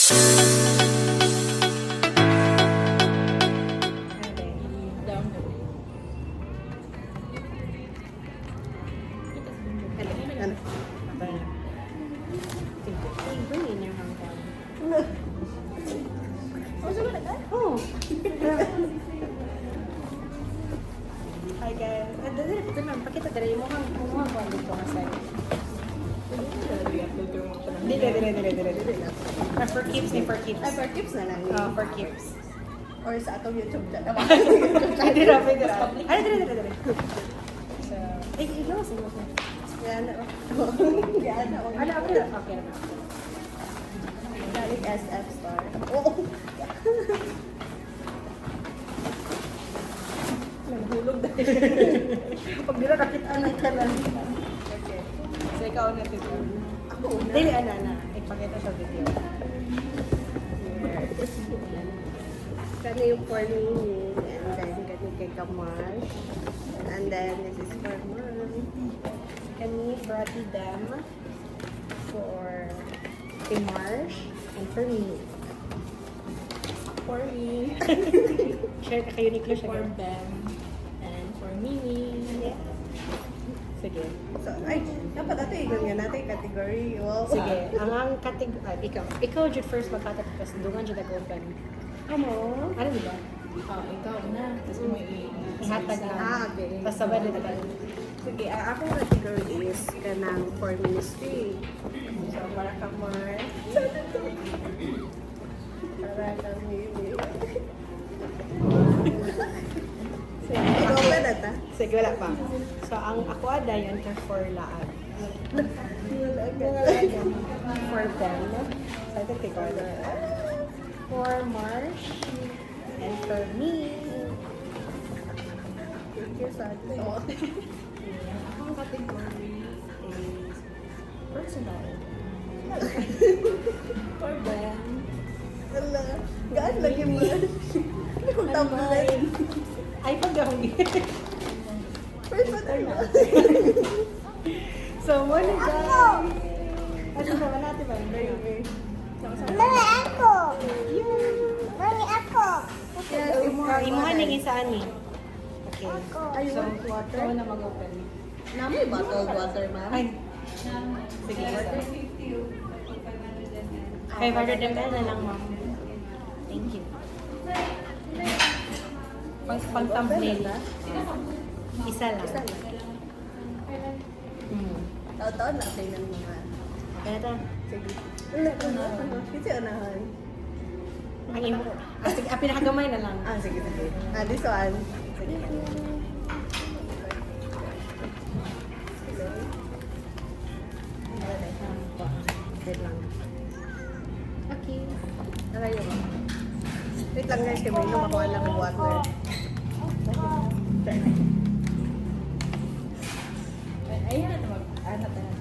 Hi guys. Pakita dari mo kang kumuha ko dito kasi. Dili. For keeps ni for keeps. Ay, for keeps na lang. For keeps. Or sa atong YouTube channel. Pwede ra. Ay, dili. So, ay, ikaw sa mo. Yan na. Yan na. Okay na. Galing SF Star. Oo. Naghulog dahil. Pag di na nakita ng kanan. Okay. So, ikaw na dito. Ako una. Dili, ana. Ipakita sa video. Kani yung for me. And then, kani kay Kamash. And then, this is for mom. Kani, Brati Dem. For kay Marsh. And for me. For me. Share ka Uniqlo siya. For Ben and for Mimi. Yeah. Sige. So, ay, dapat ito igon nga natin category. Wow. Sige. Ang category, ikaw jud first magkatap tapos dungan jud open. Amo. Ano di ba? Ikaw na. Tapos mo Ihatag lang. Okay. Tapos sabay din naman. Sige, ang akong category is kanang for ministry. So, para ka more. Para ka mimi. Sige, open na ta. Sige, wala pa. So, ang ako ada yun ka for laag. For them. So, I think they got it. For Marsh. And for me. Here's that. Oh. Ang category is personal. For Ben. Wala. Gaan lagi mo. Yung tablet. Ay, pag-gawin. Personal. So, muna guys. Ano ba natin ba? Mami ako! Mami ako! Imuhan ng isa ni. Okay. Ay, So, water. Ikaw na mag-open. Nami bottled water, ma'am. Ay. Sige, isa. 500 ml na lang, ma'am. Thank you. Pang-thumbnail. Isa lang. Isa lang. Hmm. Taon-taon na tayo ng mga. Kaya Sige. Ano? Kasi unahan. ang imo. Sige, pinakagamay na lang. Ah, sige. This one. Sige. Wait lang. Okay. Narayo ba? Wait lang guys, kaya may lumakuha lang ng water. Ayun na ito. Ano tayo?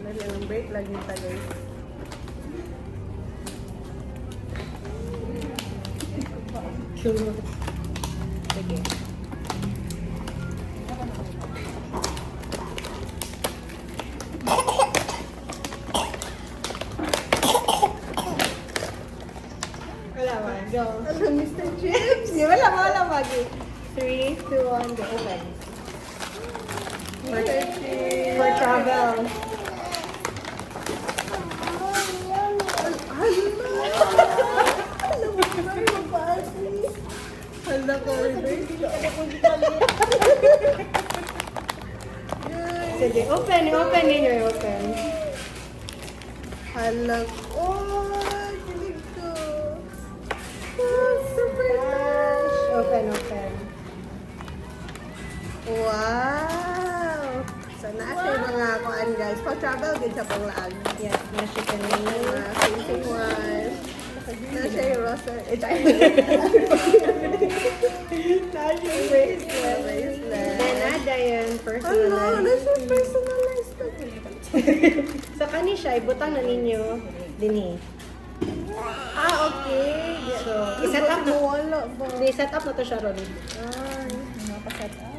Dali lang break lang yung guys. Sige. Wala ba? Go. Hello, Mr. Chips! Sige, wala magi. 3, 2, 1, go. Open. Mr. Chips! For travel. Hala ko, Sige, open ninyo, open. Hala ko. Oh, kilig ko. Oh, super nice. Open. Wow! So, naa siya yung mga kuan guys. Pag-travel din siya pang laag. Yes, nasi kanina. Mga facing wash. Na siya yung roster. Bracelet. Then, ada yun, Ano? personalized. Nasa personalized na. Sa kani siya, ibutang na ninyo dinhi. Ah, okay. So, i-set up na. Wala ba? I-set up na to siya ron. Ay. Nakaset up.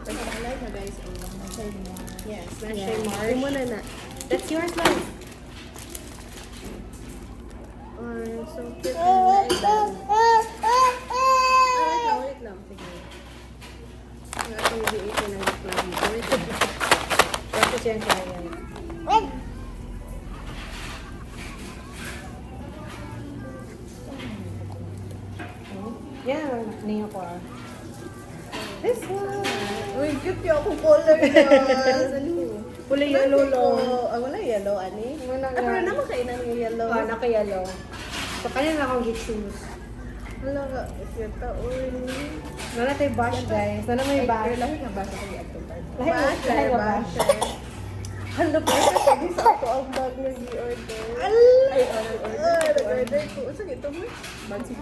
Personalized na guys. Nasa inyo. Yes, na Yeah. siya March. Imo na na. That's yours, love. Or so cute na ilan. Wait lang. Sige. Ang atong liitin ng plan. Wait lang. Tapos yan kaya. Yan, niyo ko ah. This one. Uy, cute yung akong color guys. Kulay yellow long. Wala yellow, ani? Wala nga. Pero naman kainan ng yellow. Ah, naka-yellow. So, kanya na akong gift shoes. Wala ka. Cute. Uy. Nana tayo bash, guys. Nana may bash. Lahi nga ba sa kanya atong card? Lahat Basher, na bash. basher. Hala pa ito, sabi sa ako ang bag na i-order. Ay, Nag-order ko. Saan ito mo? Bansig.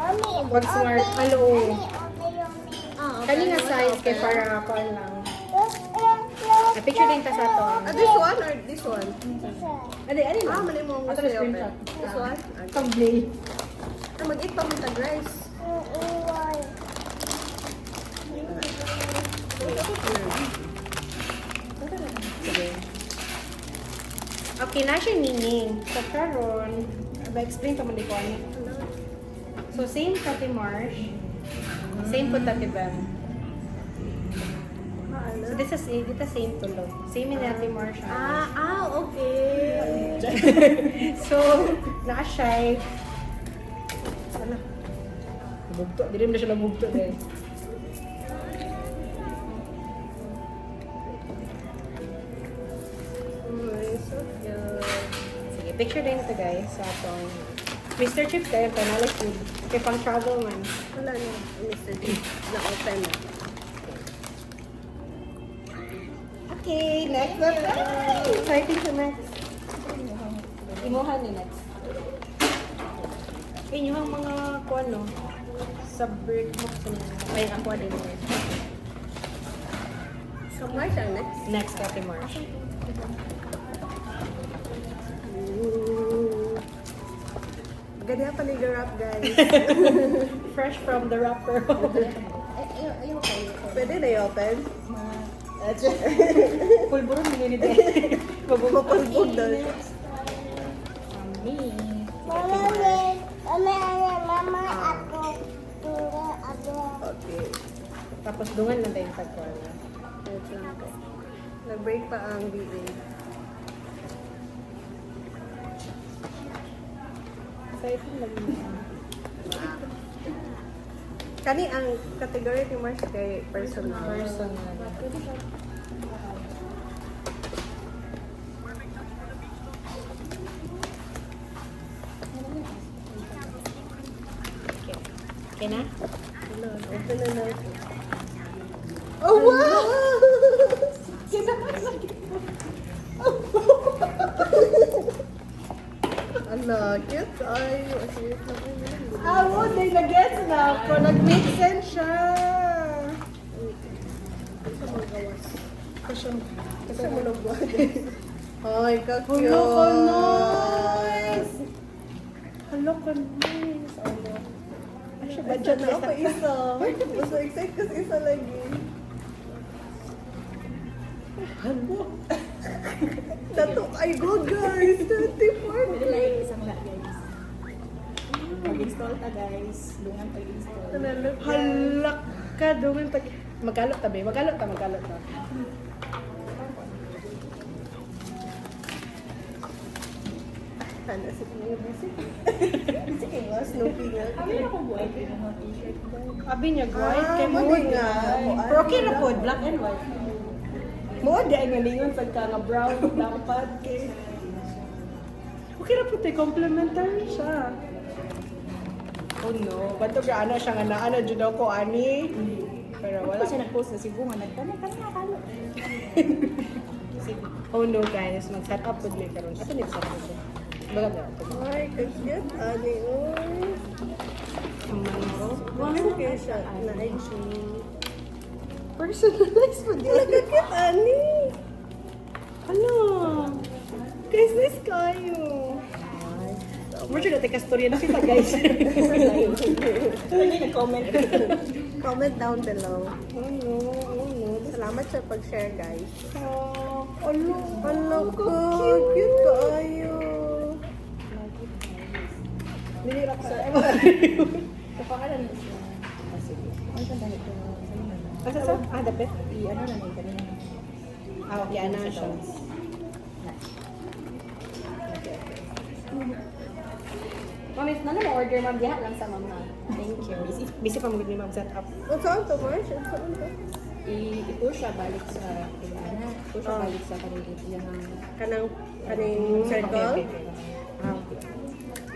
Wag smart. Hello. Ah, Kani nga size kay para ako lang. Picture din ta sa to. This one or this one? Adi, adi Ah, lang. mali mo ang Ato gusto na i-open. screenshot. This one? Kamblay. Mag-eat pa mo tag rice. Sige. Okay, na siya nining. So, karon, ba-explain ka mo di ko ano. So, same Tati Marsh. Same po Tati Ben. So, this is dito same tulog. Same in Tati Marsh. Okay. So, na siya. Ano? Nabugto. Di rin na siya nabugto guys. So cute. Sige, picture din ito guys sa atong Mr. Chip kayo, panalo food. Kaya pang travel man. Wala na, Mr. D. Na-open na. Okay, next na tayo. Exciting sa next. Imuhan ni next. Inyong mga kuwan no, sa bird box na ay ako din. So, March ang next. Next Ate Marsh. Ganyan pa ligarap, guys. Fresh from the wrapper. Ayaw kayo. Pwede na i-open? Pulburon mo nila din. Mapulpog doon. Me. Okay. Tapos dungan lang tayo sa kuwan. Wait lang po. Nag-break pa ang BA. Exciting lang yun. Kani ang category ni March kay personal. Personal. Okay. Okay na? Ano, open na na. Oh, wow! Ala, cute. Ay, asiyot na ko yun. Ah, they nag-gets na ako. Nag-make sense siya. Kasi mo gawas. Kasi Kasi mo nagbuhat. Ay, ka-cute. Hello ka, nice. Hello ka, nice. Hello. Ay, siya ba Budget na ako isa. Mas excited kasi isa lagi. Hello. Dato, ay go guys! 24! Pwede lang isang la, guys. Mag-install ta, guys. Dungan pag-install. Nanalog na. Halak ka, doon tag... Magalot tabi. Magalot ta. Sana si Pino busy. Busy kay nga, Snoopy nga. Kami na kung buhay kayo ng mga t-shirt, guys. Abi niya, white. Ah, Kay mo mo din nga. Pero okay na po, black and white. Mo, di ay ngalingon sa ka nga brown, dapat. Kay... Okay na po, te. Complementary siya. Oh no, bato ka ana siya nga naana jud ako ani. Pero Wala wala siya nag-post na si Bunga. Nagtanay ka na kalo. Oh no guys, mag-set up with me karon. Ato ni sa ko. Baga ba? Ay, ka-cute. Ani, oy. Wow, Okay siya. Na-IG. personalized po din. Ka-cute, Ani. Ano? Guys, nice kayo. Mo jud natin kastorya na kita guys. Hindi nag-comment. Comment down below. Oh no, oh no. Salamat sa pag-share, guys. Oh, alo. Hello, cute kayo. Nilirap ka. Sa pangalan mo siya. Sige. Ano siya dahil ito? Asa sa? Ah, dapit? Ano na may kanina. Ah, okay, ano na siya. Mami, nana mo order ma'am diha lang sa mama. Thank you. Busy pa mag ni ma'am set up. Saan to, Marsh? Saan to? I-push siya balik sa kailangan. Push siya balik sa kanina. Yung Kaning circle? Okay, okay. Ah, okay.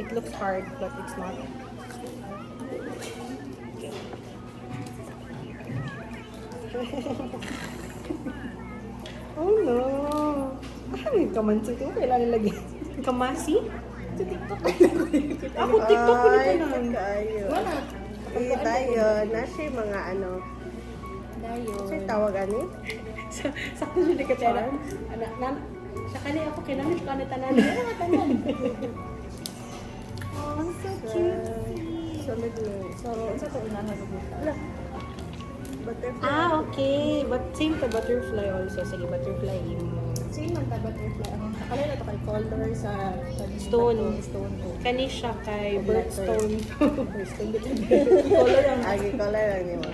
It looks hard, but it's not. Oh no! Ay, kamansi ito. Kailangan lagi. Kamasi? sa TikTok. Ako, TikTok ko na Ay, pa cute kayo. Wala. Eh, tayo. Nasa yung mga ano. Dayo. Kasi tawag ani? Sakto siya di ka Pero, tera. Sa kanila ako, kailangan siya kanita na. Oh, so cute. Solid na. So, sa ito unahan na bubuta. Butterfly. Ah, okay. But same to butterfly also. Sige, butterfly mo. Same man ta butterfly. Ang nakalala na ito kay color sa Stone. Stone to. Kani siya kay birthstone. Stone dito. Color ang Agi color lang ni mo.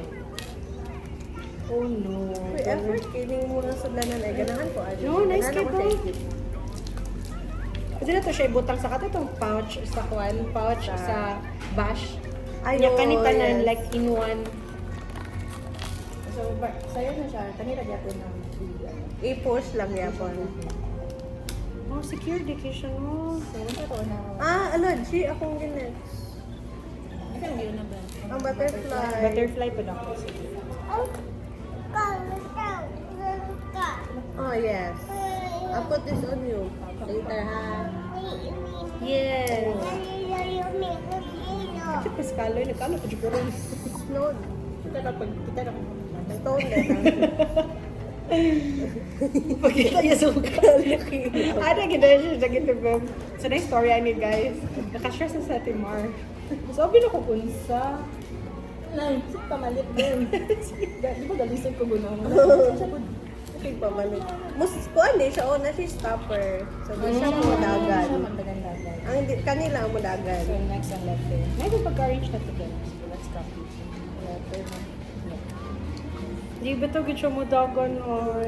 Oh no. Uy, effort kining mo na sudlanan ay ganahan ko ani. No, nice Ganahan kay ko siya bro. i-keep. Pwede na to siya ibutang sa kato itong pouch sa kwan, pouch sa bash. Ay, Nya oo, kanitanan yes. like in one. So, sa'yo na siya. Kanina di ako ng I-push lang yapon. Oh, secure dedication mo. So, sa ito na. Ah, ano, G, akong ginet. Ito ang yun na ba? Ang butterfly. Butterfly pa daw. Oh, yes. I'll put this on you. Later, ha? Yes. Kasi paskaloy, nagkano pa siguro. Snow. Kita na pag kita na Stone na lang. Pagkita niya sa ugali. Ano, ganda siya sa gitibam. So, na story ani guys. Nakashare sa Ate Mar. Sabi na ko kunsa. Nay, sit pamalit din. Di ba galisod ko gunaw mo? Okay, pabalik. Mas, kuan eh, siya, oh, na siya stopper. So, doon siya mudagan. Siya magdagan-dagan. Ang kanila ang mudagan. So, next ang letter. May pagka-arrange na to guys. So, let's copy. Letter na. Di ba ito gito mo dagan or...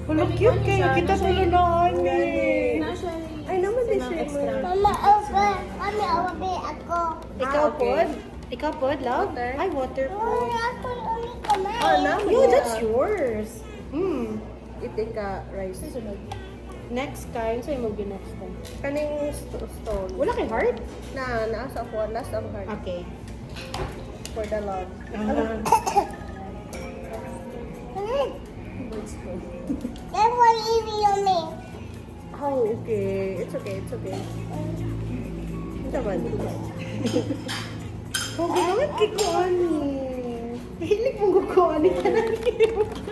Wala cute kayo. Kita tulo na ani. Nasa Ay, naman din siya. extra. Mama, over. Mami, over ako. Ikaw okay. pod? Ikaw pod, love? Water. Ay, water Oh, pod. ako uli kamay. Oh, naman. Yo, that's yours. Itika rice. Susunod. Next time, sa'yo mo next time. Kaning stone. Wala kay heart? Naasa ko, last ang heart. Okay. For the love. Words ko. Then what is yummy? Oh, okay. It's okay, it's okay. Ito man. Oh, gawin kay ko ani. Hilig mong ko ani ka na.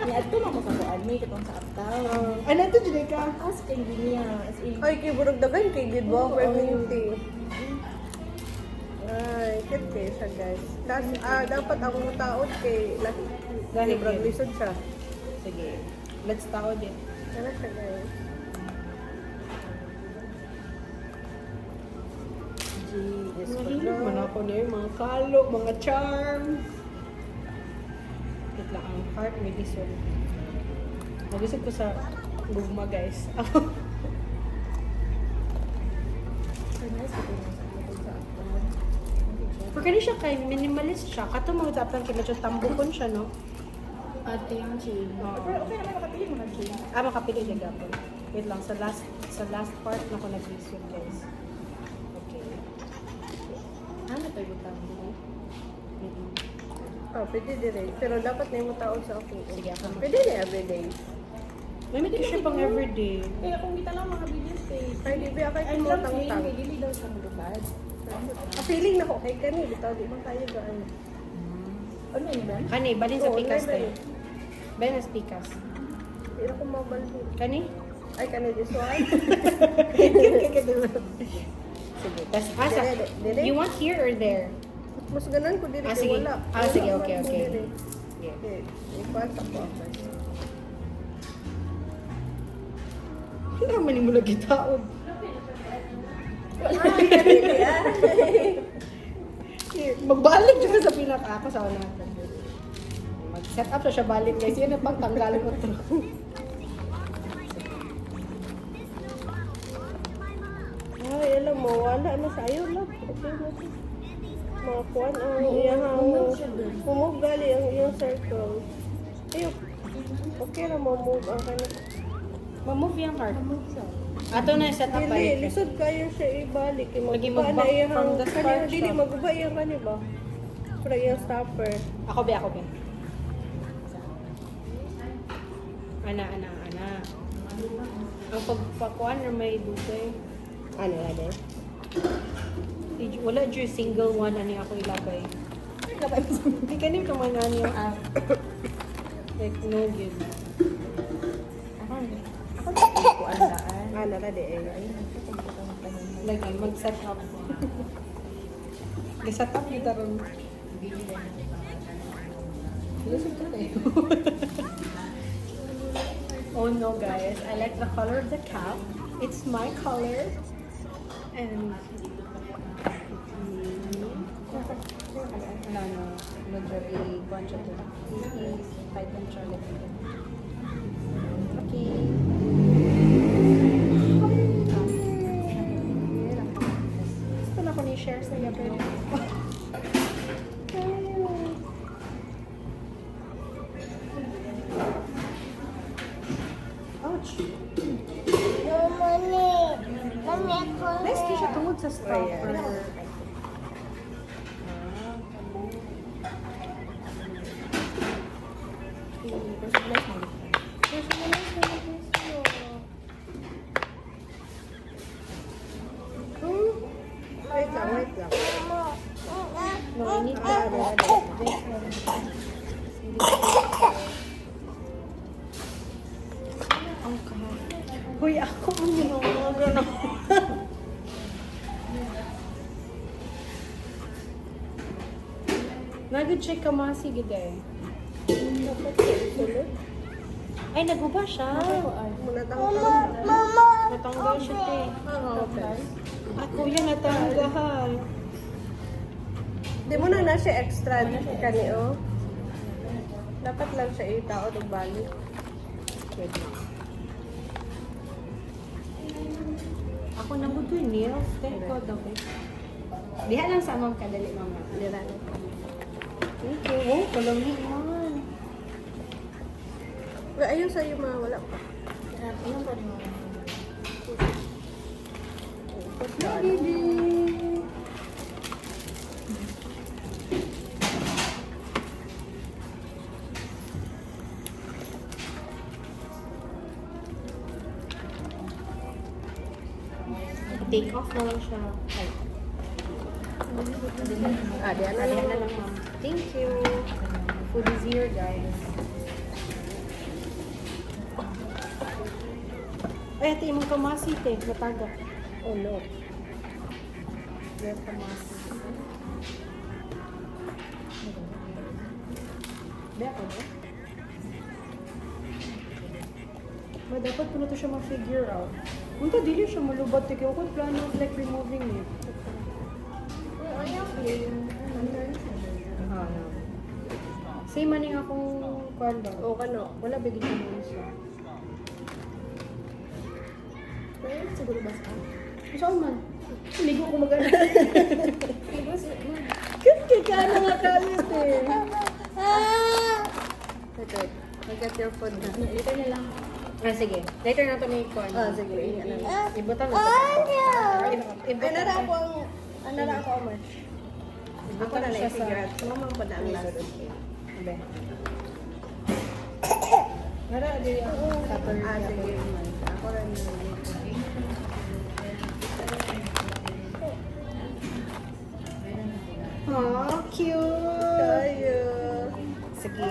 Ni adto na mo sa kuan, may katong sa aptaw. Ano to, Judy ka? As kay Ginia, as in. Ay, kay burog dagan kay good ba for minty. Ay, cute kayo siya, guys. Dapat ako mutaod kay Gani, burog cute. lisod siya. Sige. Let's tao din. Ano siya, guys? Yes, Mahilig man ako na yung mga kalo, mga charms. Wait lang, ang heart may disol. Mag-isip ko sa gugma, guys. Pero kani siya kay minimalist siya. Kato mga tapang kinadyo tambukon siya, no? Ate yung chain. Oo. Pero okay naman makapili mo ng chain. Makapili niya gapon. Wait lang, sa last part na ko nag-resume, guys. Okay. Ano to yung tambo? Oh, pwede din rin. Pero dapat na yung mutaod sa ako. Sige, ako. Pwede na everyday. May medyo siya pang everyday. Kaya kung kita lang mga videos kay Ay, di ba kay I love kumutang chain, tang. kay dili daw sa mulubad. Feeling na ko kay kani bitaw di man kayo gaan. Ano yun ba? Kani, balin sa Oo, pikas may tayo. Balin sa pikas. Di na ko mabalhin. Kani? Ay, kani this one. Sige. Tas, asa? Dire. You want here or there? Mas ganan ko diri Ah, kay sige. wala. Ah, sige, Wala okay, man ko okay. diri. Yeah. Okay, ipasa ko first. Wala man yung mula gitaod. Magbalik dyan sa pinaka ako sa una. Mag-set up siya balik guys. Yan ang pagtanggalin ko ito. Ay, alam mo, wala na sa'yo lang. Okay na to. Mga kuwan ang iyang mumove gali ang iyang circle. Ayok. Okay na move ang kanina. Ma-move yung heart. Ato na set up Dili, balik. lisod kayo siya ibalik. Lagi Magba na mag-back iyang from the kanina. start Dili, siya. magba iyang kanina ba? Para iyang stopper. Ako be. Ana. Ang pagpakuan na may dugay. Ano na din? Wala dyan single one ani ako ilagay. Hindi kanin ka man niya. Like no good. Ano na din? Like mag-set up. Mag-set up kita ron. Lusog ka na eh. Oh no guys, I like the color of the cap. It's my color. And wala na, medyo i-bunch ito. I-tighten siya ulit. Okay. Gusto na ko ni-share sa iyo pero ouch! Mommy, ako. Nice ka siya tungod sa stopper. Wait lang. Mainit ka. Hoy, ako ang ginawa gano'n. Nag-check ka masi gid eh. Ay, naguba siya. Muna Mama. Natanggal siya te. Ako yan natanggal. Di mo na siya extra kanio. Dapat lang siya itao o balik. Ako nabuto yung nails. Thank God, okay. Diha lang sa amang kadali, mama. Dira. Thank you. Oh, kalami man. Ayun sa'yo wala pa. Ayun pa rin mo. Take off na lang siya. Ay. Diyan na Ayan na lang, ma'am. Thank you. Food is here, guys. Ay, ito yung kamasi, te. Nataga. Oh no. There's kamasi. Be, ako ba? Dapat po na ito siya ma-figure out. Unta, dili siya malubat. Ikaw kung plano of like removing it. Say maning akong kwan ba? O kano. Wala bigyan ko mo siya. Pero siguro ba sa Saan man? Ligo ko mag-ano. Siguro sa Kasi ka na nga kalit eh. Okay. Get your food na. Later na lang. Ah, sige. Later na ito na yung kwan. Sige. Ibutan na ito. Ay, nara ako ang... Nara ako ang march. Ako Ibutan na na siya sa... na-figure out. Mamang pa na ang laro. Abe. Nara, di ako. Sige. Ako rin. Aw, cute! Tayo. Sige.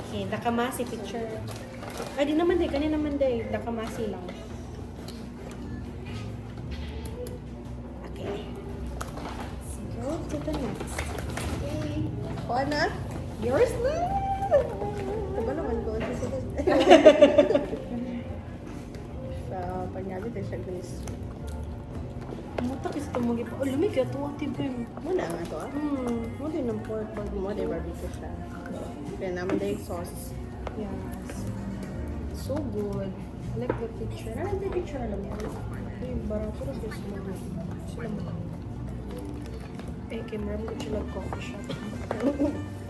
Okay, nakamasi picture. Ay, di naman din. Kanina naman din. Nakamasi lang. Okay. So, go to the next. Kuha na? Yours na! Diba naman ko? mo gipa. Oh, lumig ka to, ate Bim. Muna nga to ah. Mo din ang pork bag Mo di barbecue siya. Kaya naman din yung sauce. Yes. So good. I like the picture. I like the picture alam mo. Ay, barato na sila sila. Sila mo. Eh, camera mo sila coffee shop.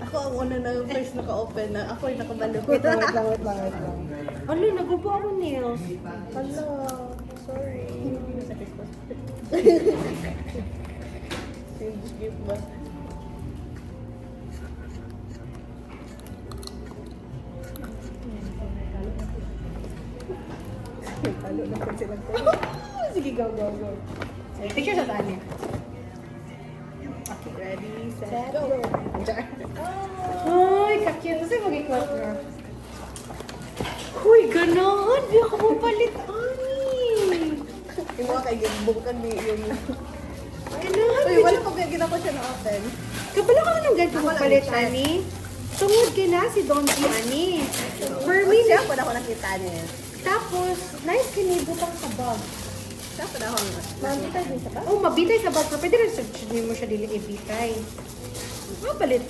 Ako ang una na first naka-open na. Ako yung nakabalo. Wait lang. Ano, nagubo ako nails. Hala, sorry. Yung gift ba? Talo na po silang ko. Sige, go. Picture sa tanya. Okay, ready, set, go. Ay, kakit. Kasi mag-ikwat na. Uy, ganahan. Di ako mapalit, ani. Yung mga kay bukan ni yung... Ganahan. Uy, wala pa kaya ginawa siya na open. Kabala ka nang ganito Ako lang mapalit, i-check. ani. Tungod ka na si Don P, ani. For For me, me, siya pa na ako nakita niya. tapos, nice kinibutang sa bag. Siya pa na ako Mabitay din sa bag? Oh, mabitay sa bag. Pero pwede rin sa mo siya dili ibitay. Mapalit.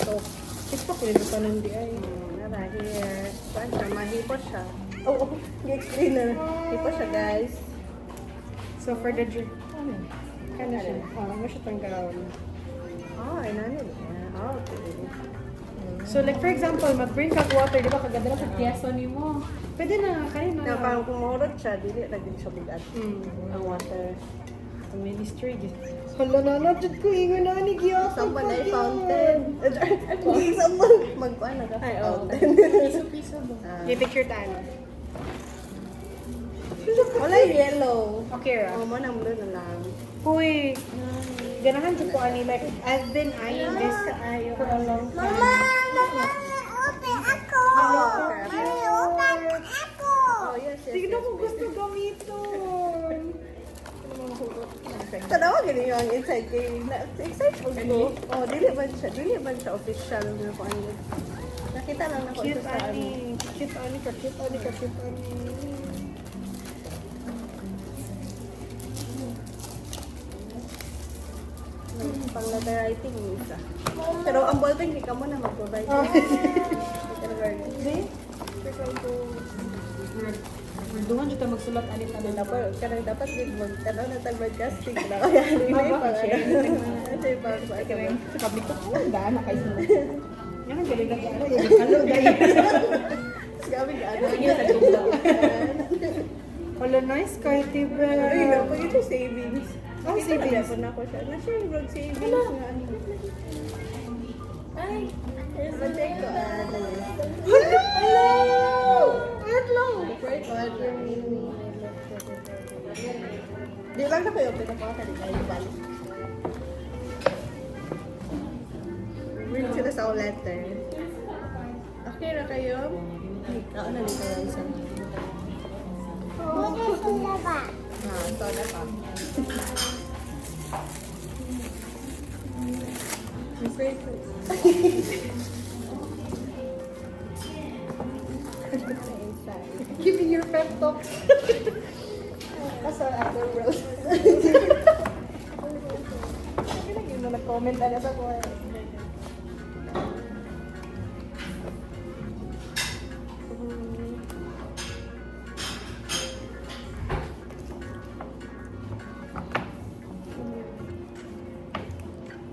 So, TikTok rin ito nun di ay. Nara, here. Saan siya? Mahipo siya. Oo, i-explain na. Hipo siya, guys. So, for the drink. Kano siya? Ano siya tanggalawin? Ah, ay nanin. Ah, okay. So, like for example, mag-bring ka water, di ba? Kaganda lang sa keso ni mo. Pwede na, kaya na. Na parang kumurot siya, dili na din siya bigat. Ang water. Ang ministry. Hala na, natid ko ingo na ni Giyoko. Saan pa na yung fountain? Isang mo. Magpaan na ka fountain. Piso-piso ba? Ah. Yung picture tayo. Wala yung yellow. Okay, Ra. Oo mo nang blue na lang. Uy, ganahan dyan ko, ani. Like, I've been eyeing this for a long time. Mama, open ako. Open ako. Oh, yes, yes. Tignan ko gusto gamiton. Tanawa gini yung inside kay excited ko ko. Oh, dili man siya official na ko ano. Nakita lang na ko Cute, sa ano. ani. Cute, ani. Ka-cute, ani. Pang letter writing yung isa. Pero ang ballpen hindi ka mo na mag-provide. Oh. Hindi. Dungan dito magsulat ani pa nila. Dapat din magkanaw na tag broadcasting na kaya rin Mama, pa share. Kasi para sa akin. Sa public ko, daan na kayo. Yan ang galing na ano. Hello, guys. Gabi ano. Sige, sa tubla. Wala, nice kahit diba. Ay, pag ito savings. Oh, savings. Na ako siya. Na-share yung broad savings nga. Ay, here's the check ko. Hello! Wait lang. Di lang na kayo, pinapakali kayo balik. Read sila sa letter. Okay na kayo? Ikaw na nito lang isa. Muna sila ba? Ah, ito na pa. Give me your pep talk. Kasal after world. Yun na nag-comment na sa ko.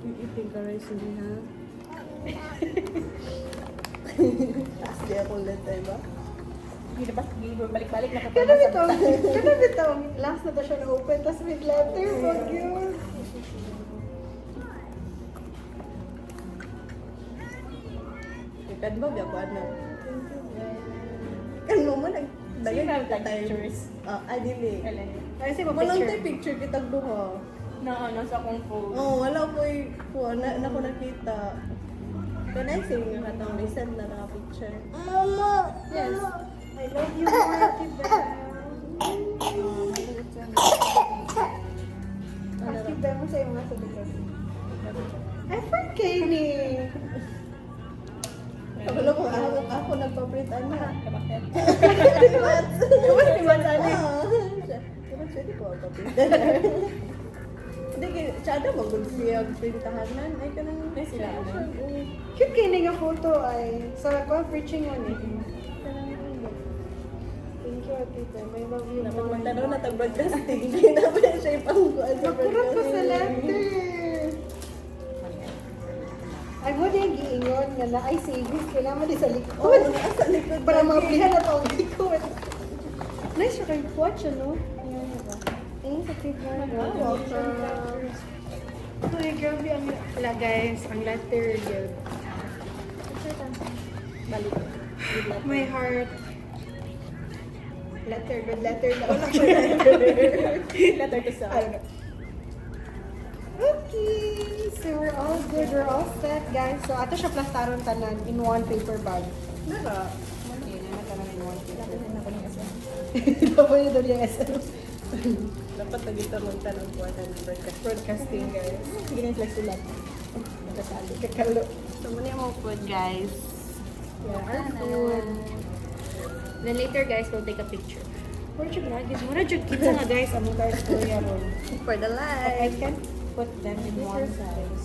Iting ka rice hindi ha? Taas di ako letter ba? Hindi ba? Balik-balik na Kada bitaw. Last na to siya na-open, tapos may letter. Wag yun. Ikan ba biya ko ano? Kan mo man Dagan nagdagan na pictures. Ah, dili. Kasi Walang mag-picture. tayo picture kitag duha. Na ano sa kong phone. Oh, wala ko na ko nakita. Kanay sing nga katong recent na naka-picture. Mama. Yes. I love you, Marky Bell. Marky Bell mo sa'yo mga sabi ko. Ay, for Kaylee. Ako lang kung ako nagpa-print ano. Bakit? Kamas di ba tani? Kamas pwede ko pa-print. Tsada, magod siya printahanan. Ay, ka nang Sila, ano? Cute kayo nga photo ay. Sa ko, preaching on it. Thank you, Tita. May love you. Dapat more. magtanong na tag-broadcasting. Hindi na ba siya ipangkuan sa Nakurap ko sa letter. Ay, mo din giingon nga na ay savings kailangan mo din sa likod. Sa likod. Para mablihan na pa ang likod. Nice siya kay watch, ano? Thanks sa kay Welcome. Ay, grabe ang wala guys, ang letter yun. Balik. My heart. Letter, good letter na. Letter to sa. I don't know. Okay, so we're all good. We're all set, guys. So, ato siya plastaron tanan in one paper bag. Nara. Okay, na tanan in one paper. Kailangan ako ng SM. Dapat yun doon yung SM. Dapat nagito magtanong po ng broadcasting guys. Sige na sila sila. Nagkasali. Kakalo. So, muna yung mga food, guys. Yeah, our food. Then later, guys, we'll take a picture. Where you bragis? Mura jud kita nga guys, among guys kuya ron. For the I live. can put them in one size.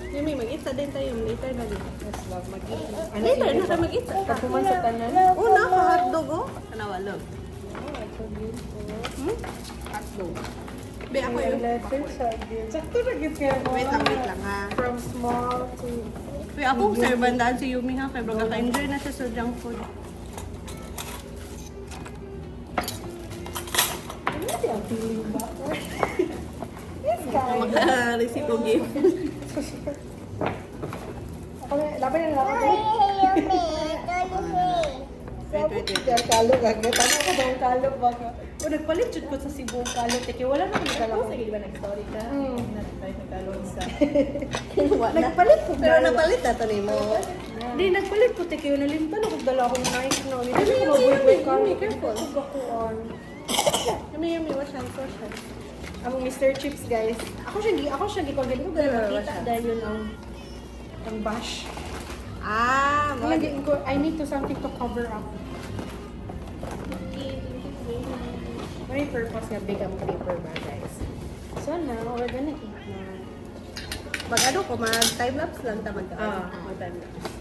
Yumi, mag-itsa din tayo. Later na din. Yes, love. Mag-eat. Later na tayo mag-itsa. Kapuman sa tanan. Una, hotdog, oh. Kanawalog. Oh, that's so beautiful. Hotdog. Be, ako May yung... letter siya din. Sakto na git kaya mo. Wait lang, ha. From small to... Wait, akong servandaan si Yumi, ha. Kaya baga ka-enjoy na siya sa junk food. Ano siya ang feeling ba? Yes, guys. Mag-receive o gift. Ako na, laban na lang ako. Wait. Kaya kalo gagawin. Tama ko ba ang kalo ba ka? O, nagpalit jud ko sa Cebu ang kalo. Teke, wala na kami dala Ako, ko. sige ba nag-story ka? Mm. Tayo nagkalon sa... Nagpalit ko Pero dala. napalit na to mo. Hindi, nagpalit ko. Teke, nalimtan ako dala akong knife no. Hindi ko mabuhay ka. Careful. Kakuan. Yumi, wash hands. Among Mr. Chips, guys. Ako siya di ko galing ko Wala, makita wala. dahil yun ang bash. Ah, Hindi ko, I need to something to cover up. May purpose nga big ang paper ba, guys? So now, we're gonna eat na. Mag-ano ko, mag-time lapse lang ta Ah, mag-time lapse.